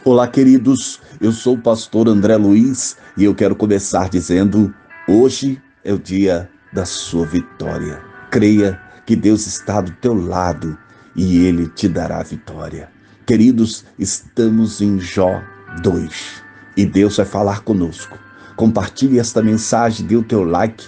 Olá, queridos. Eu sou o pastor André Luiz e eu quero começar dizendo: hoje é o dia da sua vitória. Creia que Deus está do teu lado e Ele te dará a vitória. Queridos, estamos em Jó 2 e Deus vai falar conosco. Compartilhe esta mensagem, dê o teu like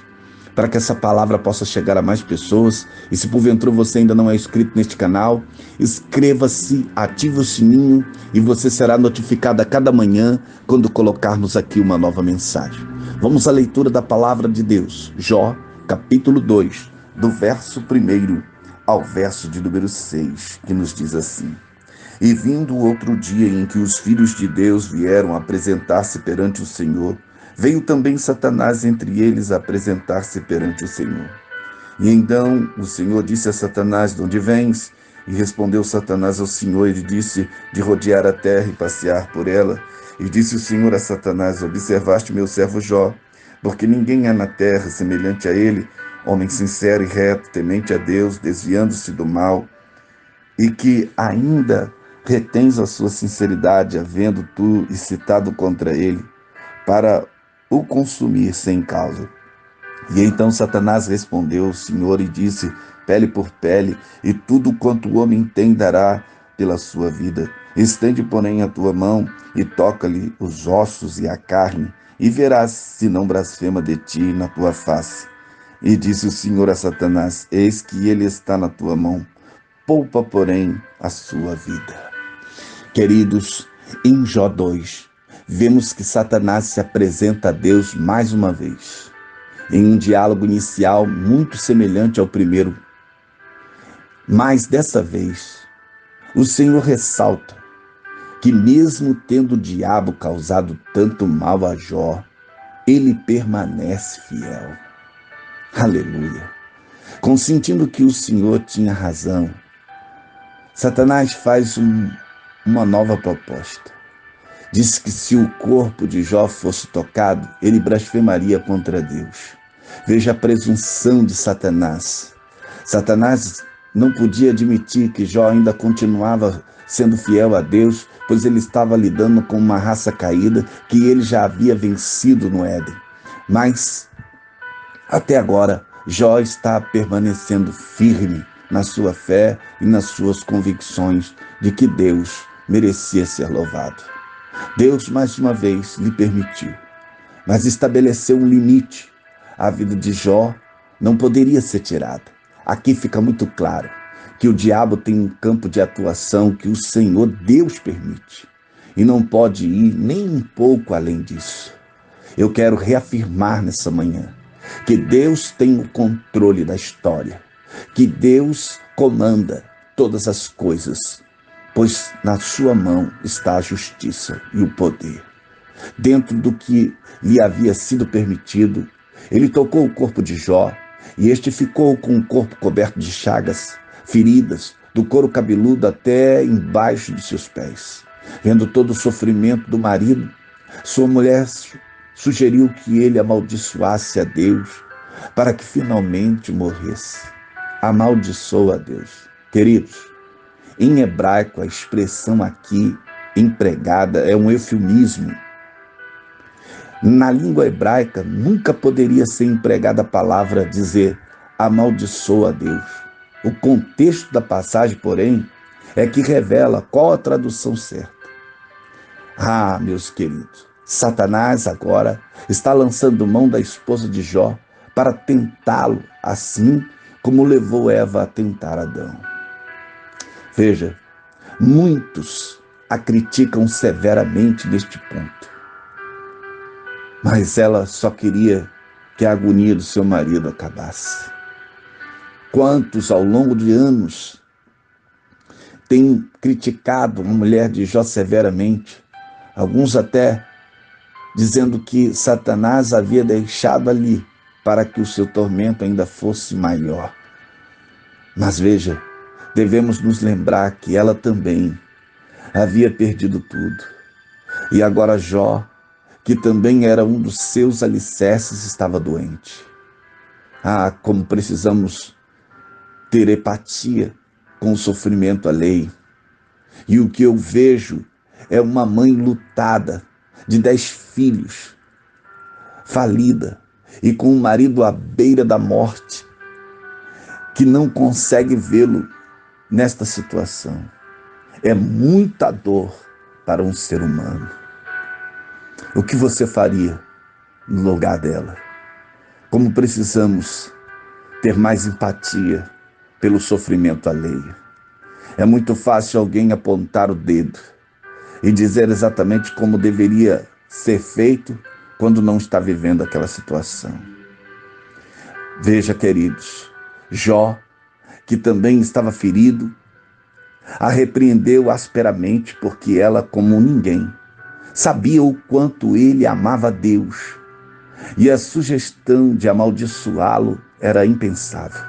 para que essa palavra possa chegar a mais pessoas. E se porventura você ainda não é inscrito neste canal, inscreva-se, ative o sininho e você será notificado a cada manhã quando colocarmos aqui uma nova mensagem. Vamos à leitura da palavra de Deus. Jó, capítulo 2, do verso 1 ao verso de número 6, que nos diz assim: E vindo o outro dia em que os filhos de Deus vieram apresentar-se perante o Senhor, veio também Satanás entre eles a apresentar-se perante o Senhor. E então o Senhor disse a Satanás: De onde vens? E respondeu Satanás ao Senhor, e disse: De rodear a terra e passear por ela. E disse o Senhor a Satanás: Observaste meu servo Jó, porque ninguém há na terra semelhante a ele, homem sincero e reto, temente a Deus, desviando-se do mal, e que ainda retens a sua sinceridade, havendo tu incitado contra ele, para o consumir sem causa. E então Satanás respondeu ao Senhor e disse: Pele por pele, e tudo quanto o homem tem dará pela sua vida. Estende, porém, a tua mão e toca-lhe os ossos e a carne, e verás se não blasfema de ti na tua face. E disse o Senhor a Satanás: Eis que ele está na tua mão, poupa, porém, a sua vida. Queridos, em Jó 2, vemos que Satanás se apresenta a Deus mais uma vez, em um diálogo inicial muito semelhante ao primeiro. Mas dessa vez, o Senhor ressalta que mesmo tendo o diabo causado tanto mal a Jó, ele permanece fiel. Aleluia! Consentindo que o Senhor tinha razão, Satanás faz uma nova proposta. Diz que se o corpo de Jó fosse tocado, ele blasfemaria contra Deus. Veja a presunção de Satanás. Satanás não podia admitir que Jó ainda continuava sendo fiel a Deus, pois ele estava lidando com uma raça caída que ele já havia vencido no Éden. Mas, até agora, Jó está permanecendo firme na sua fé e nas suas convicções de que Deus merecia ser louvado. Deus, mais uma vez, lhe permitiu, mas estabeleceu um limite. A vida de Jó não poderia ser tirada. Aqui fica muito claro que o diabo tem um campo de atuação que o Senhor Deus permite e não pode ir nem um pouco além disso. Eu quero reafirmar nessa manhã que Deus tem o controle da história, que Deus comanda todas as coisas, pois na sua mão está a justiça e o poder. Dentro do que lhe havia sido permitido, ele tocou o corpo de Jó, e este ficou com o corpo coberto de chagas, feridas, do couro cabeludo até embaixo de seus pés. Vendo todo o sofrimento do marido, sua mulher sugeriu que ele amaldiçoasse a Deus para que finalmente morresse. Amaldiçoa a Deus. Queridos, em hebraico, a expressão aqui empregada é um eufemismo. Na língua hebraica, nunca poderia ser empregada a palavra dizer amaldiçoa a Deus. O contexto da passagem, porém, é que revela qual a tradução certa. Ah, meus queridos, Satanás agora está lançando mão da esposa de Jó para tentá-lo, assim como levou Eva a tentar Adão. Veja, muitos a criticam severamente neste ponto, mas ela só queria que a agonia do seu marido acabasse. Quantos ao longo de anos têm criticado a mulher de Jó severamente, alguns até dizendo que Satanás havia deixado ali para que o seu tormento ainda fosse maior. Mas veja, devemos nos lembrar que ela também havia perdido tudo. E agora Jó, que também era um dos seus alicerces, estava doente. Ah, como precisamos ter empatia com o sofrimento alheio. E o que eu vejo é uma mãe lutada, de 10 filhos, falida, e com um marido à beira da morte, que não consegue vê-lo nesta situação. É muita dor para um ser humano. O que você faria no lugar dela? Como precisamos ter mais empatia pelo sofrimento alheio. É muito fácil alguém apontar o dedo e dizer exatamente como deveria ser feito quando não está vivendo aquela situação. Veja, queridos, Jó, que também estava ferido, a repreendeu asperamente porque ela, como ninguém, sabia o quanto ele amava a Deus, e a sugestão de amaldiçoá-lo era impensável.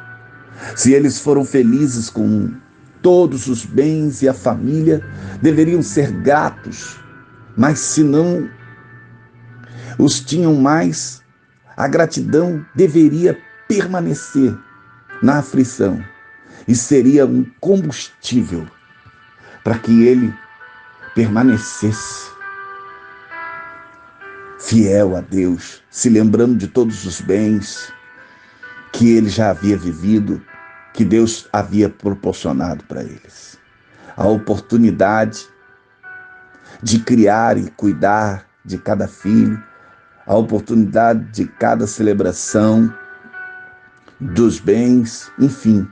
Se eles foram felizes com todos os bens e a família, deveriam ser gratos, mas se não os tinham mais, a gratidão deveria permanecer na aflição e seria um combustível para que ele permanecesse fiel a Deus, se lembrando de todos os bens que ele já havia vivido, que Deus havia proporcionado para eles. A oportunidade de criar e cuidar de cada filho, a oportunidade de cada celebração, dos bens, enfim.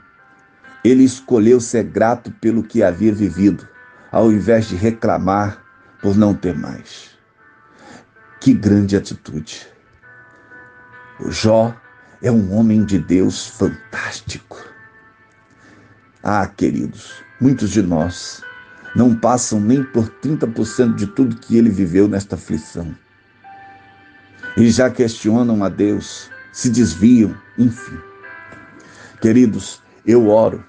Ele escolheu ser grato pelo que havia vivido, ao invés de reclamar por não ter mais. Que grande atitude! O Jó é um homem de Deus fantástico. Ah, queridos, muitos de nós não passam nem por 30% de tudo que ele viveu nesta aflição. E já questionam a Deus, se desviam, enfim. Queridos, eu oro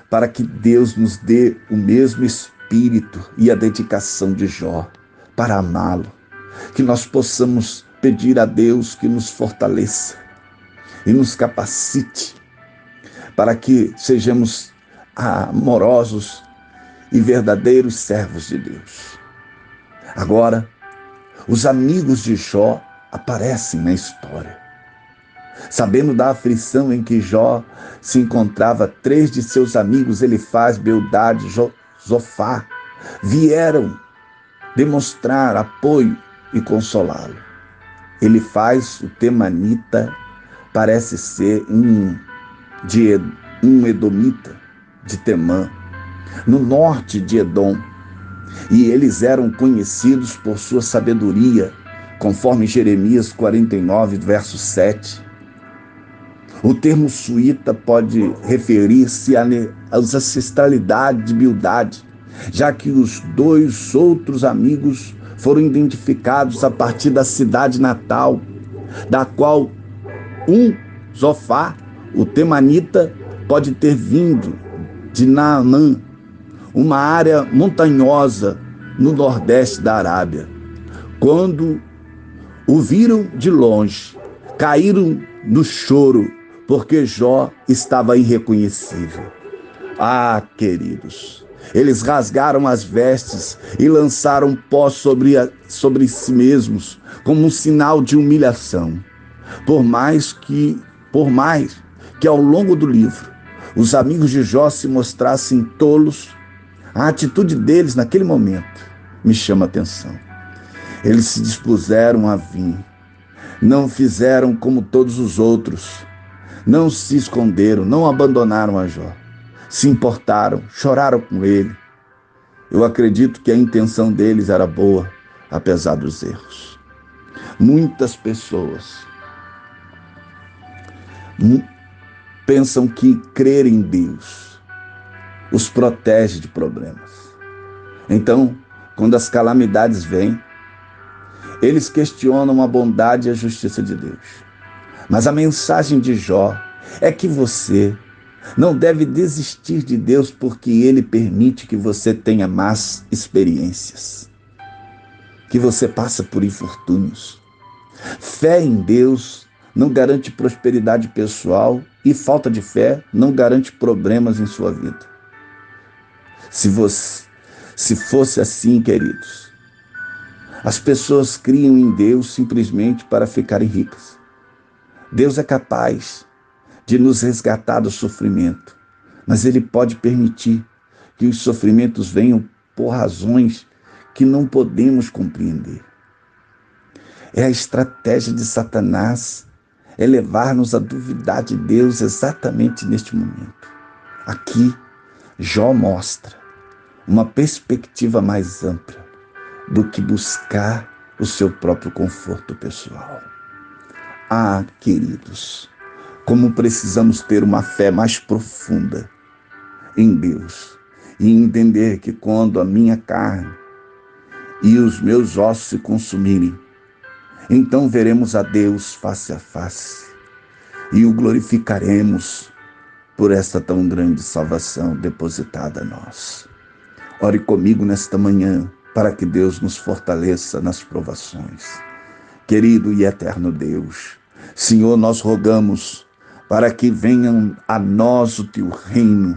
para que Deus nos dê o mesmo espírito e a dedicação de Jó para amá-lo. Que nós possamos pedir a Deus que nos fortaleça e nos capacite para que sejamos amorosos e verdadeiros servos de Deus. Agora, os amigos de Jó aparecem na história. Sabendo da aflição em que Jó se encontrava, 3 de seus amigos, Elifaz, Bildade e Zofar, vieram demonstrar apoio e consolá-lo. Elifaz, o temanita, parece ser um edomita de Temã, no norte de Edom, e eles eram conhecidos por sua sabedoria, conforme Jeremias 49, verso 7. O termo suíta pode referir-se à ancestralidade de Bildade, já que os 2 outros amigos foram identificados a partir da cidade natal, da qual Zofar, o temanita, pode ter vindo de Naamã, uma área montanhosa no nordeste da Arábia. Quando o viram de longe, caíram no choro, porque Jó estava irreconhecível. Ah, queridos, eles rasgaram as vestes e lançaram pó sobre si mesmos, como um sinal de humilhação. Por mais que ao longo do livro os amigos de Jó se mostrassem tolos, a atitude deles naquele momento me chama a atenção. Eles se dispuseram a vir, não fizeram como todos os outros, não se esconderam, não abandonaram a Jó, se importaram, choraram com ele. Eu acredito que a intenção deles era boa, apesar dos erros. Muitas pessoas pensam que crer em Deus os protege de problemas. Então, quando as calamidades vêm, eles questionam a bondade e a justiça de Deus. Mas a mensagem de Jó é que você não deve desistir de Deus porque Ele permite que você tenha más experiências, que você passe por infortúnios. Fé em Deus não garante prosperidade pessoal e falta de fé não garante problemas em sua vida. Se fosse assim, queridos, as pessoas criam em Deus simplesmente para ficarem ricas. Deus é capaz de nos resgatar do sofrimento, mas Ele pode permitir que os sofrimentos venham por razões que não podemos compreender. É a estratégia de Satanás, é levar-nos a duvidar de Deus exatamente neste momento. Aqui, Jó mostra uma perspectiva mais ampla do que buscar o seu próprio conforto pessoal. Ah, queridos, como precisamos ter uma fé mais profunda em Deus e entender que quando a minha carne e os meus ossos se consumirem, então veremos a Deus face a face e o glorificaremos por esta tão grande salvação depositada a nós. Ore comigo nesta manhã para que Deus nos fortaleça nas provações. Querido e eterno Deus, Senhor, nós rogamos para que venham a nós o teu reino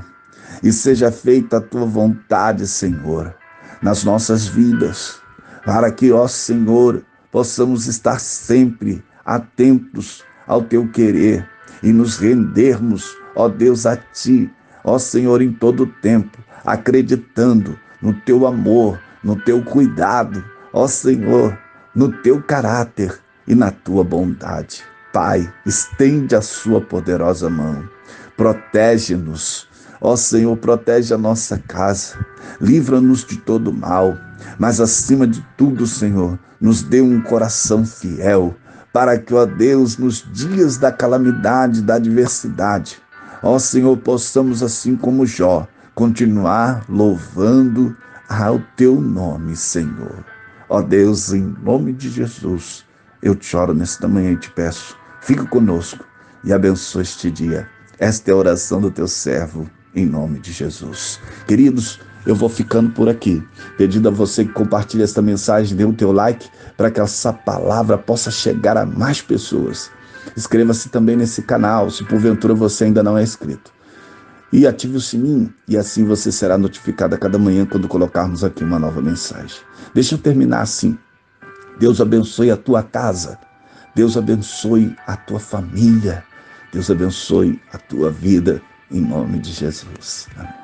e seja feita a tua vontade, Senhor, nas nossas vidas, para que, ó Senhor, possamos estar sempre atentos ao teu querer e nos rendermos, ó Deus, a ti, ó Senhor, em todo o tempo, acreditando no teu amor, no teu cuidado, ó Senhor, no teu caráter e na tua bondade. Pai, estende a sua poderosa mão, protege-nos, ó Senhor, protege a nossa casa, livra-nos de todo mal, mas acima de tudo, Senhor, nos dê um coração fiel, para que, ó Deus, nos dias da calamidade, da adversidade, ó Senhor, possamos, assim como Jó, continuar louvando ao teu nome, Senhor. Ó Deus, em nome de Jesus, eu te oro nesta manhã e te peço, fica conosco e abençoe este dia. Esta é a oração do teu servo, em nome de Jesus. Queridos, eu vou ficando por aqui, pedindo a você que compartilhe esta mensagem, dê o teu like, para que essa palavra possa chegar a mais pessoas. Inscreva-se também nesse canal, se porventura você ainda não é inscrito. E ative o sininho, e assim você será notificado a cada manhã quando colocarmos aqui uma nova mensagem. Deixa eu terminar assim. Deus abençoe a tua casa, Deus abençoe a tua família, Deus abençoe a tua vida, em nome de Jesus. Amém.